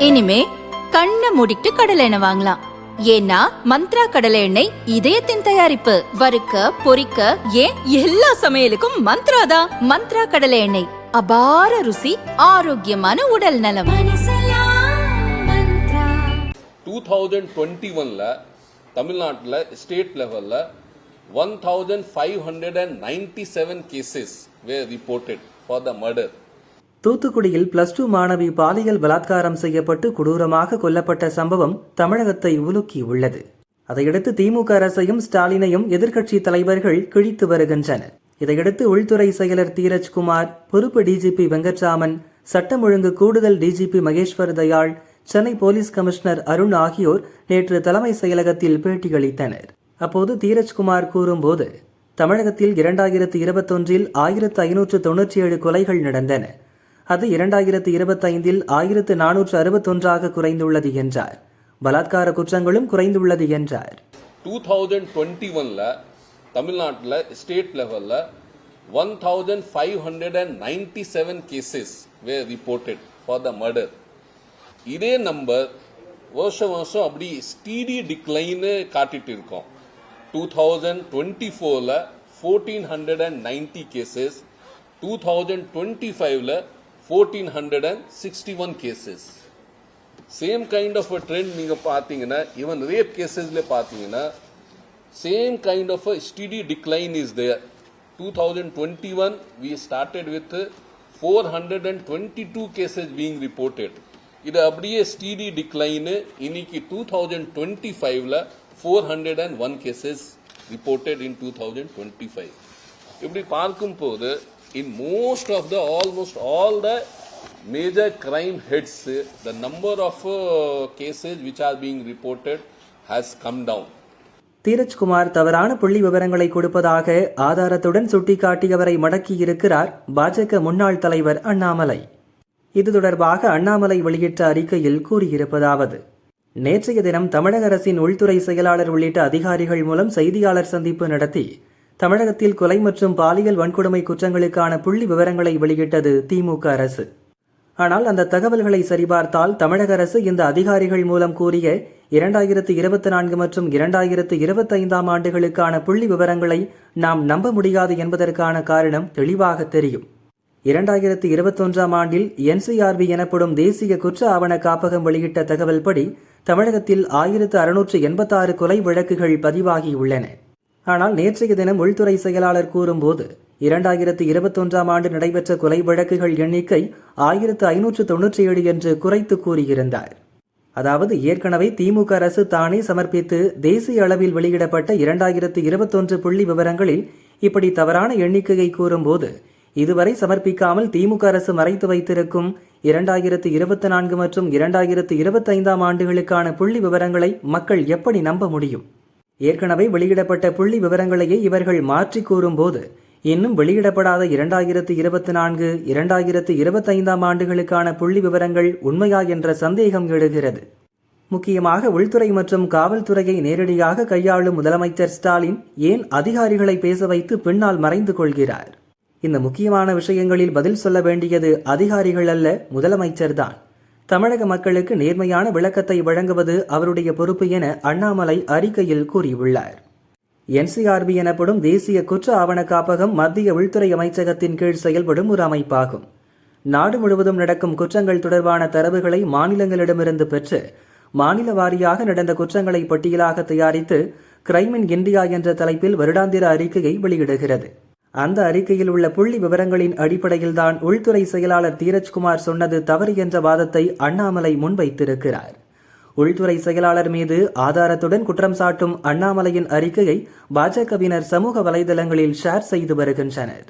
இனிமே கண்ணை மூடிட்டு கடலை எண்ணெய் வாங்கலாம். ஏன்னா மந்த்ரா கடலை எண்ணெய் இதயத்தின் தயாரிப்பு. வறுக்க பொரிக்க ஏன் எல்லா சமையலுக்கும் மந்த்ரா தான். மந்த்ரா கடலை எண்ணெய், அபார ருசி, ஆரோக்கியமான உடல் நலம். 2021ல தமிழ்நாட்டில் ஸ்டேட் லெவல்ல 1597 cases were reported for the murder. தூத்துக்குடியில் +2 மாணவி பாலியல் பலாத்காரம் செய்யப்பட்டு கொடூரமாக கொல்லப்பட்ட சம்பவம் தமிழகத்தை உலுக்கி உள்ளது. அதையடுத்து திமுக அரசையும் ஸ்டாலினையும் எதிர்க்கட்சி தலைவர்கள் கிழித்து வருகின்றனர். இதையடுத்து உள்துறை செயலர் தீரஜ்குமார், பொறுப்பு டிஜிபி வெங்கட்ராமன், சட்டம் ஒழுங்கு கூடுதல் DGP Maheswar Dayal, Chennai police commissioner Arun ஆகியோர் நேற்று தலைமை செயலகத்தில் பேட்டியளித்தனர். அப்போது தீரஜ்குமார் கூறும்போது, தமிழகத்தில் 2021இல் 1597 கொலைகள் நடந்தன. அது 2025இல் 1461ஆக குறைந்துள்ளது என்றார். பலாத்கார குற்றங்களும் குறைந்துள்ளது என்றார். 2021ல தமிழ்நாட்டில் ஸ்டேட் லெவல்ல 1597 cases were reported for the murder. இதே நம்பர் வருஷம் அப்படி ஸ்டீடி டிக்ளைன் காட்டிட்டு இருக்கோம். 2024ல 1490 cases, 2025ல 1461 cases. Same kind of trend நீங்க பாத்தீங்கன்னா, ஈவன் ரேப் கேசஸ்ல பாத்தீங்கன்னா same kind of steady decline is there. 2021 we started with 422 cases being reported. இது அப்படியே ஸ்டடி டிக்ளைன். இன்னைக்கு 2025ல 401 cases reported in 2025. இப்படி பார்க்கும் போது in almost all the major crime heads, the number of cases which are being reported has come down. Dheeraj Kumar தவறான புள்ளி விவரங்களை கொடுப்பதாக ஆதாரத்துடன் சுட்டிக்காட்டியவரை மடக்கியிருக்கிறார் பாஜக முன்னாள் தலைவர் அண்ணாமலை. இது தொடர்பாக அண்ணாமலை வெளியிட்ட அறிக்கையில் கூறியிருப்பதாவது: நேற்றைய தினம் தமிழக அரசின் உள்துறை செயலாளர் உள்ளிட்ட அதிகாரிகள் மூலம் செய்தியாளர் சந்திப்பு நடத்தி தமிழகத்தில் கொலை மற்றும் பாலியல் வன்கொடுமை குற்றங்களுக்கான புள்ளி விவரங்களை வெளியிட்டது திமுக அரசு. ஆனால் அந்த தகவல்களை சரிபார்த்தால் தமிழக அரசு இந்த அதிகாரிகள் மூலம் கூறிய 2024 மற்றும் 2025 ஆண்டுகளுக்கான புள்ளி விவரங்களை நாம் நம்ப முடியாது என்பதற்கான காரணம் தெளிவாக தெரியும். 2021 ஆண்டில் NCRB எனப்படும் தேசிய குற்ற ஆவண காப்பகம் வெளியிட்ட தகவல் படி தமிழகத்தில் 1686 கொலை வழக்குகள் பதிவாகியுள்ளன. ஆனால் நேற்றைய தினம் உள்துறை செயலாளர் கூறும்போது 2021 ஆண்டு நடைபெற்ற கொலை வழக்குகள் எண்ணிக்கை 1597 என்று குறைத்து கூறியிருந்தார். அதாவது ஏற்கனவே திமுக அரசு தானே சமர்ப்பித்து தேசிய அளவில் வெளியிடப்பட்ட 2021 புள்ளி விவரங்களில் இப்படி தவறான எண்ணிக்கையை கூறும்போது, இதுவரை சமர்ப்பிக்காமல் திமுக அரசு மறைத்து வைத்திருக்கும் 2024 மற்றும் 2025 ஆண்டுகளுக்கான புள்ளி விவரங்களை மக்கள் எப்படி நம்ப முடியும்? ஏற்கனவே வெளியிடப்பட்ட புள்ளி விவரங்களையே இவர்கள் மாற்றி கூறும்போது, இன்னும் வெளியிடப்படாத 2024, 2025 ஆண்டுகளுக்கான புள்ளி விவரங்கள் உண்மையா என்ற சந்தேகம் எழுகிறது. முக்கியமாக உள்துறை மற்றும் காவல்துறையை நேரடியாக கையாளும் முதலமைச்சர் ஸ்டாலின் ஏன் அதிகாரிகளை பேச வைத்து பின்னால் மறைந்து கொள்கிறார்? இந்த முக்கியமான விஷயங்களில் பதில் சொல்ல வேண்டியது அதிகாரிகள் அல்ல, முதலமைச்சர்தான். தமிழக மக்களுக்கு நேர்மையான விளக்கத்தை வழங்குவது அவருடைய பொறுப்பு என அண்ணாமலை அறிக்கையில் கூறியுள்ளார். NCRB எனப்படும் தேசிய குற்ற ஆவண காப்பகம் மத்திய உள்துறை அமைச்சகத்தின் கீழ் செயல்படும் ஒரு அமைப்பாகும். நாடு முழுவதும் நடக்கும் குற்றங்கள் தொடர்பான தரவுகளை மாநிலங்களிடமிருந்து பெற்று மாநில வாரியாக நடந்த குற்றங்களை பட்டியலாக தயாரித்து கிரைம் இன் இந்தியா என்ற தலைப்பில் வருடாந்திர அறிக்கையை வெளியிடுகிறது. அந்த அறிக்கையில் உள்ள புள்ளி விவரங்களின் அடிப்படையில்தான் உள்துறை செயலாளர் தீரஜ்குமார் சொன்னது தவறு என்ற வாதத்தை அண்ணாமலை முன்வைத்திருக்கிறார். உள்துறை செயலாளர் மீது ஆதாரத்துடன் குற்றம் சாட்டும் அண்ணாமலையின் அறிக்கையை பாஜகவினர் சமூக வலைதளங்களில் ஷேர் செய்து வருகின்றனர்.